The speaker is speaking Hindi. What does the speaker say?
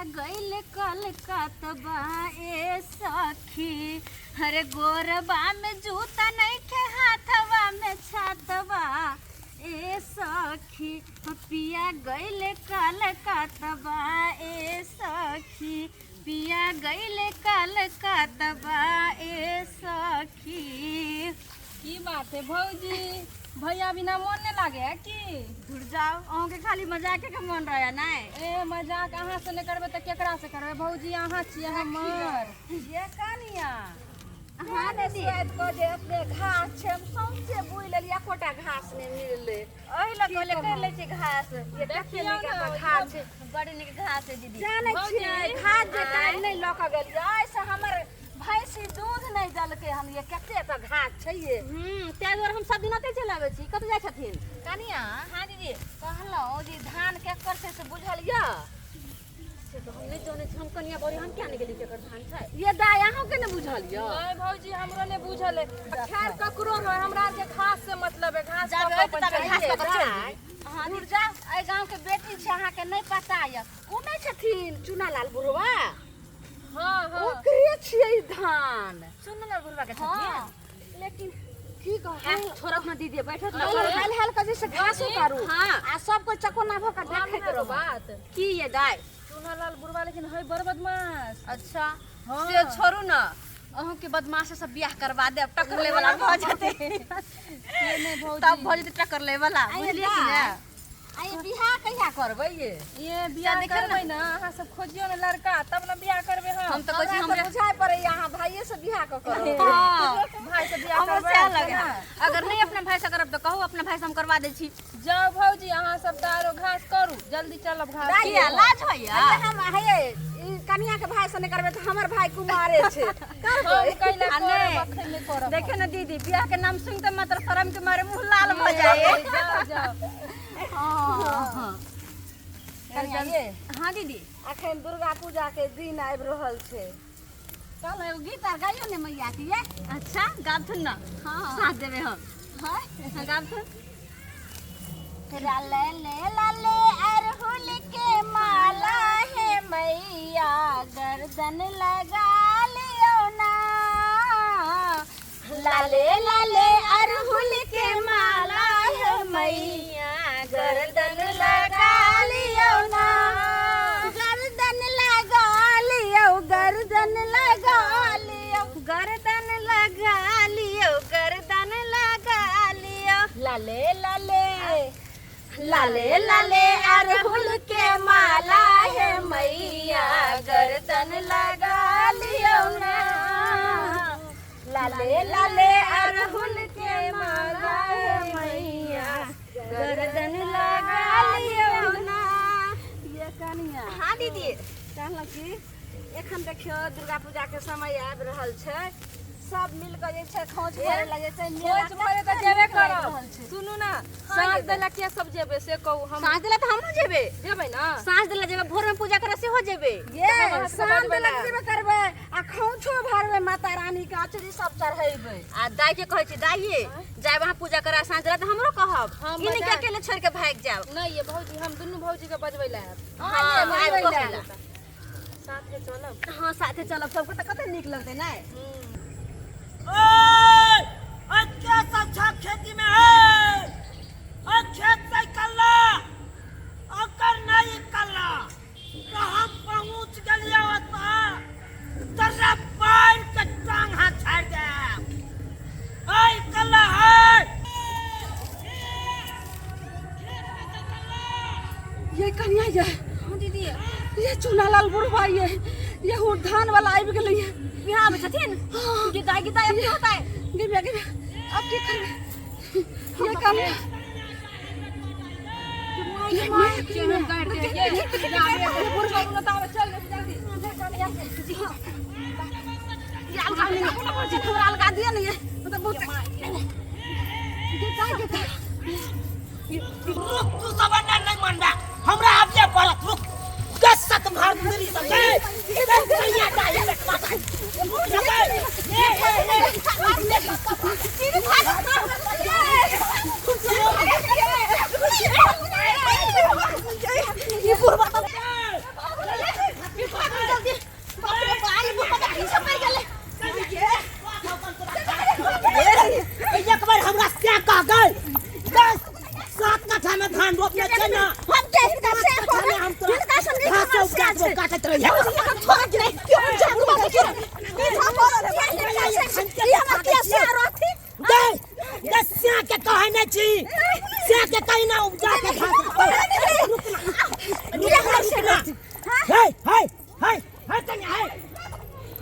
गइल कलकत्ता ए सखी। हरे गोरबा में जूता नहीं खे हाथवा में छातवा ए सखी। पिया गइल कलकत्ता ए सखी। पिया गइल कलकत्ता ए सखी। की बात है भौजी, भैया बिना मन नहीं लागे है कि? दूर जाओ, अहों के खाली मजाक के मन रहा ना। ए मजाक अहाँ से नहीं करबे तो केकरा से करबे भौजी? अहाँ छिए हमर ये कनिया हाँ दीदी को जे अपने घास छे हम सौंसे बुइ लेलिया कोटा घास ने मिलले ओहि ल कोले कर ले छी घास। ये देखिए देखियौ के ना, घास छै, बड़ी निक घास है दीदी। जाने छिए घास जे काल नहीं लक गेलिया ऐसे हमर भैंसी दूध नहीं दलके हम ये कते त घास छै ये। ते दुआरे हम सब दिन ओते चलाबै छी। कत जाय छथिन कनिया हां दीदी? कहलौ जे धान के कर से बुझल या से तो हम नहीं जाने छी। हम कनिया बड़ी हम क्या नहीं गेली केकर धान छै ये दाय अहाँ के नहीं बुझल या? नहीं भौजी हमरो ने बुझल है। खैर ककरो रहे हमरा के घास से मतलब है। घास जाबे का ओते तबे घास चाहिए, पकड़ चल। दाय। हां दूर जा ए गांव के बेटी छै अहाँ के नहीं पता या उ नहीं छथिन चुनालाल बुढ़वा? हां हां ओकरे छिए ई धान। सुनल बुढ़वा के हां छथिन। लेकिन की कह छोरत ना दीदी बैठत ना। हाल हाल का जैसे घासो कारू हां आ सब को चको ना भो का देखे करो करो बात। की ये दाय? चुनालाल बुढ़वा लेकिन है बड़ बदमाश। अच्छा हाँ। से छोड़ू ना, अहों के बदमाश से सब बियाह करवा दे। टक्कर ले वाला भ जते नहीं भौजी तब भ जते टक्कर ले वाला, बुझलिए कि ना? आई बियाह कहिया करबै ये? ये बियाह देखियौ करबै ना अहाँ सब खोजियो ना लड़का तब ना बियाह करबे हम तो कहै छी हमरा हमरे बुझाय पड़े यहाँ भाइये से बियाह क करो। हां भाई से बियाह हमरो करबै से लगे। अगर नहीं अपना भाई से करब तो कहू, अपना भाई से हम करवा दे छी। जाओ भौजी अहाँ सब दारो घास करू जल्दी चलब घास दाई, किया लाज होइया? अरे हम हे ई कनिया के भाई से नहीं करबे तो हमर भाई कुमारे छै हम करबै। कैले आ करब नहीं। अखन नहीं करब। देखे ना दीदी, बियाह के नाम सुनते मात्र शर्म के मारे मुंह लाल भ जाए। जाओ जाओ हां कनिया ये हां दीदी। अखन दुर्गा पूजा के दिन आबि रहल छै। चल एगो गीत आर गाइयो ने मैया के ये। अच्छा गाबथुन ना? हां साथ देबे हम। हां गाबथुन। लाले लाले अरहुल के माला है मैया गर्दन लगा लियो ना। लाले लाले अरहुल के माला है मैया गर्दन लगा लियो ना। गर्दन लगा लियो गर्दन लगा लियो गर्दन लगा लियो गर्दन लगा लियो। लाले लाले लाले लाले अरहुल के माला है मैया गर्दन लगा लियो ना। लाले लाले अरहुल के माला है मैया गर्दन लगा लियो ना। ये कनिया हां दीदी। कहलक कि एखन देखियो दुर्गा पूजा के समय आबि रहल छै। सब मिल के जे छै खोज भरे लगे छै। खोज भरे त जेबे करब। सुनू ना साँझ देला के सब जेबे से कहू हम साँझ देला तो हमहू जेबे। जेबै ना? साँझ देला जेबे, भोर में पूजा करे से हो जेबे। ये वहाँ से शाम बनबै लग ना। जेबे करबै आ खोंछो भरबै माता रानी के अचरी सब चढ़ेबै। आ दाई के कहै छी दाइये जाय वहां पूजा करे साँझ देला तो हमरो कहब। हम ई नहीं के बजा- अकेले छोड़ के भाग जाओ। नहीं ये भौजी हम दुनू भौजी के बजबै ला आएब। हां आइ बनबै कहै ला। ला। साथे चलब। हां साथे चलब, सबके त कते नीक लगतै नै? क्या सब छाप खेती में है और खेत से कल्ला अगर नहीं कल्ला तो हम पहुंच गलिया होता तेरा पैर के टांग हाथ छाड़ दे। आई कल्ला है ये कनिया ये हां दीदी। ये चुनालाल बुढ़वा ये हुर धान वाला आबि गेलै ये। बिहार में छथिन गीता गीता अब क्या होता है? गिबे गिबे अब की करबे? ये कनिया ये माय चेहरा काट दे ये जाबे बुढ़वा बतावे चल जल्दी ये अलगा नहीं बोला जी थोड़ा अलगा दिया नहीं ये मतलब बहुत गीता रुक तू सब नहीं मंडा हमरा आगे पड़त रुक दस सत मार मेरी समझे इधर कहिया जाए माता ये बुढ़वा ना हम कैसे कैसे चले हम तो इनका संगे घास खबर से से उगा काटत रही है थोड़ा गिरे क्यों जागू बात क्यों ये सब बोल रहे ये हम कैसे रोती दे दे सिया के कहे नहीं छी सिया के कहीं ना उपजा के घास